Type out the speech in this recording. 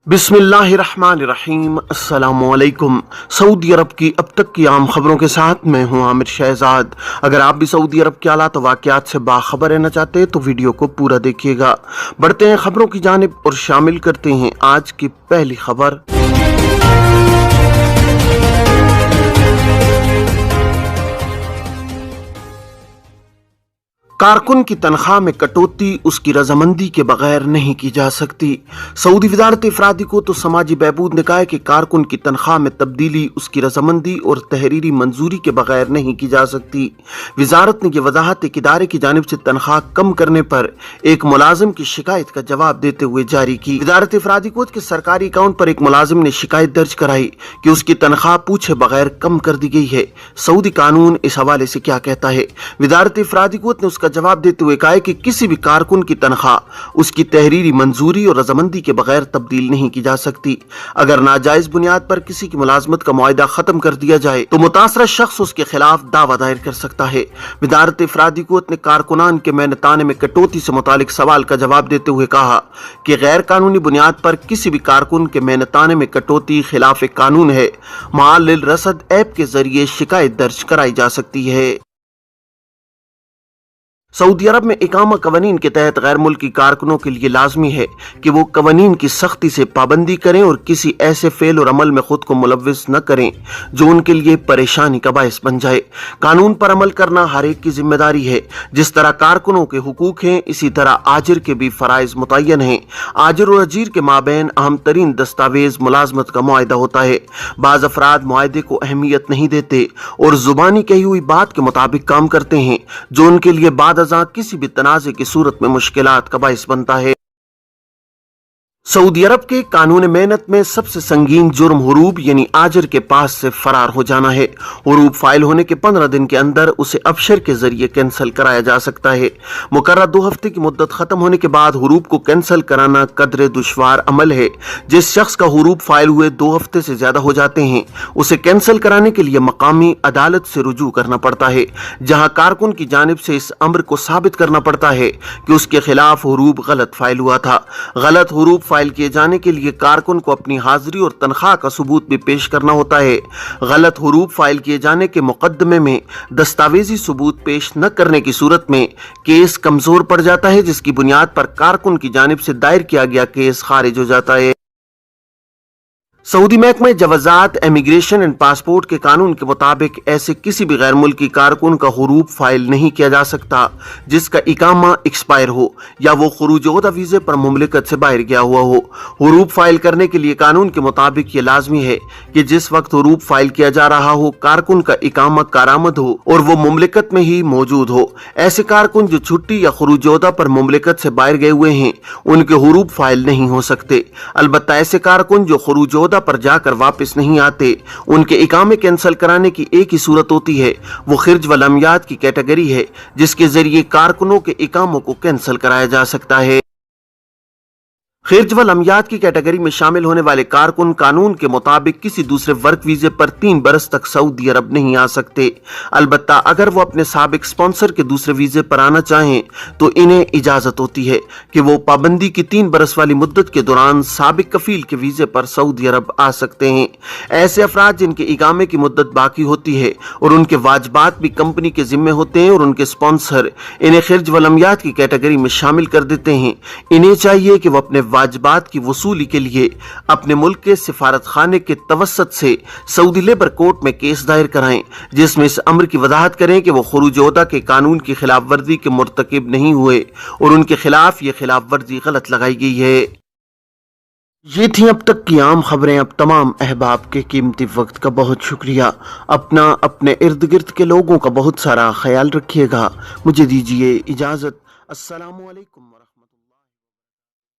बिस्मिल्लाहिर्रहमानिर्रहीम। अस्सलामुअलैकुम। सऊदी अरब की अब तक की आम खबरों के साथ मैं हूं आमिर शहजाद। अगर आप भी सऊदी अरब के हालात और वाक़यात से बाखबर रहना चाहते हैं तो वीडियो को पूरा देखिएगा। बढ़ते हैं खबरों की जानिब और शामिल करते हैं आज की पहली खबर। कारकुन की तनख्वाह में कटौती उसकी रजामंदी के बगैर नहीं की जा सकती। सऊदी वजारत इफरादी को तो समाजी बहबूद ने कहा है कि कारकुन की तनख्वाह में तब्दीली उसकी रजामंदी और तहरीरी मंजूरी के बगैर नहीं की जा सकती। वजारत ने यह वजाहत एक इदारे की जानिब से तनख्वाह कम करने पर एक मुलाजिम की शिकायत का जवाब देते हुए जारी की। वजारत इफरादी को के सरकारी अकाउंट पर एक मुलाजिम ने शिकायत दर्ज कराई कि उसकी तनख्वाह पूछे बगैर कम कर दी गई है। सऊदी कानून इस हवाले से क्या कहता है? वजारत इफरादी को ने उसका जवाब देते हुए कहा कि किसी भी कारकुन की तनख्वाह उसकी तहरीरी मंजूरी और रजामंदी के बगैर तब्दील नहीं की जा सकती। अगर नाजायज बुनियाद पर किसी की मुलाजमत का मुआहदा खत्म कर दिया जाए तो मुतासरा शख्स उसके खिलाफ दावा दायर कर सकता है। वजारत इफरादी कुव्वत ने कारकुनान के मेहनताने में कटौती से मुतालिक सवाल का जवाब देते हुए कहा कि गैर कानूनी बुनियाद पर किसी भी कारकुन के मेहनताने में कटौती खिलाफ कानून है। मालिल रसद ऐप के जरिए शिकायत दर्ज कराई जा सकती है। सऊदी अरब में इकामा कवानीन के तहत गैर मुल्की कारकुनों के लिए लाजमी है कि वो कवानीन की सख्ती से पाबंदी करें और किसी ऐसे फेल और अमल में खुद को मुलव्विस न करें जो उनके लिए परेशानी का बायस बन जाए। कानून पर अमल करना हर एक की जिम्मेदारी है। जिस तरह कारकुनों के हुकूक हैं इसी तरह आजिर के भी फराइज मुतय्यन हैं। आजिर और अजीर के माबैन अहम तरीन दस्तावेज मुलाजमत का मुआहदा होता है। बाज़ अफराद मुआहदे को अहमियत नहीं देते और जुबानी कही हुई बात के मुताबिक काम करते हैं जो उनके लिए बाद किसी भी तनाज़े की सूरत में मुश्किलात का बाइस बनता है। सऊदी अरब के कानून मेहनत में सबसे संगीन जुर्म हुरूब यानी आजिर के पास से फरार हो जाना है। हुरूब फाइल होने के 15 दिन के अंदर उसे अबशर के जरिए कैंसिल कराया जा सकता है। मुकर्रर 2 हफ्ते की मुद्दत खत्म होने के बाद हुरूब को कैंसिल कराना कदरे दुश्वार अमल है। जिस शख्स का हुरूब फाइल हुए 2 हफ्ते से ज्यादा हो जाते हैं उसे कैंसिल कराने के लिए मकामी अदालत से रुजू करना पड़ता है, जहाँ कारकुन की जानिब से इस अम्र को साबित करना पड़ता है कि उसके खिलाफ हुरूब गलत फाइल हुआ था। गलत हुरूब फाइल किए जाने के लिए कारकुन को अपनी हाजिरी और तनख्वाह का सबूत भी पेश करना होता है। गलत हुरूब फाइल किए जाने के मुकदमे में दस्तावेजी सबूत पेश न करने की सूरत में केस कमजोर पड़ जाता है, जिसकी बुनियाद पर कारकुन की जानिब से दायर किया गया केस खारिज हो जाता है। सऊदी महकमा जवाजात इमिग्रेशन एंड पासपोर्ट के कानून के मुताबिक ऐसे किसी भी गैर मुल्की कारकुन का हुरूब फाइल नहीं किया जा सकता जिसका इकामा एक्सपायर हो या वो खुरूज-ओ-ओहदा वीजे पर मुमलिकत से बाहर गया हुआ हो। हुरूब फाइल करने के लिए कानून के मुताबिक ये लाजमी है कि जिस वक्त हुरूब फाइल किया जा रहा हो कारकुन का इकामा कारामद हो और वो मुमलिकत में ही मौजूद हो। ऐसे कारकुन जो छुट्टी या खुरूज-ओ-ओहदा पर मुमलिकत से बाहर गए हुए हैं उनके हुरूब फाइल नहीं हो सकते। अलबत्ता ऐसे कारकुन जो खुरूज-ओ-ओहदा पर जाकर वापस नहीं आते उनके इकामे कैंसिल कराने की एक ही सूरत होती है, वो खिर्ज वल अमयात की कैटेगरी है जिसके जरिए कारकुनों के इकामों को कैंसिल कराया जा सकता है। खिर्ज वल अमयात की कैटेगरी में शामिल होने वाले कारकुन कानून के मुताबिक किसी दूसरे वर्क वीजे पर 3 बरस तक सऊदी अरब नहीं आ सकते। अलबत्ता अगर वो अपने साबिक स्पॉन्सर के दूसरे वीजे पर आना चाहें तो इन्हें इजाजत होती है कि वो पाबंदी की 3 बरस वाली मुद्दत के दौरान साबिक कफील के वीजे पर सऊदी अरब आ सकते हैं। ऐसे अफराद जिनके इकामे की मुद्दत बाकी होती है और उनके वाजबात भी कंपनी के जिम्मे होते हैं और उनके स्पॉन्सर इन्हें खिर्ज वल अमयात की कैटेगरी में शामिल कर देते हैं, इन्हें चाहिए कि वो अपने वाजिबात की वसूली के लिए अपने मुल्क के सिफारत खाने के तवस्सुत से सऊदी लेबर कोर्ट में केस दायर कराएं, जिसमें इस अम्र की वजाहत करें कि वो खुरूज-ओ-ओहदा के कानून की खिलाफ वर्जी के मुर्तकिब नहीं हुए और उनके खिलाफ ये खिलाफ वर्जी गलत लगाई गई है। ये थी अब तक की आम खबरें। अब तमाम अहबाब के कीमती वक्त का बहुत शुक्रिया। अपना अपने इर्द गिर्द के लोगों का बहुत सारा ख्याल रखिएगा। मुझे दीजिए इजाजत। अस्सलामु अलैकुम।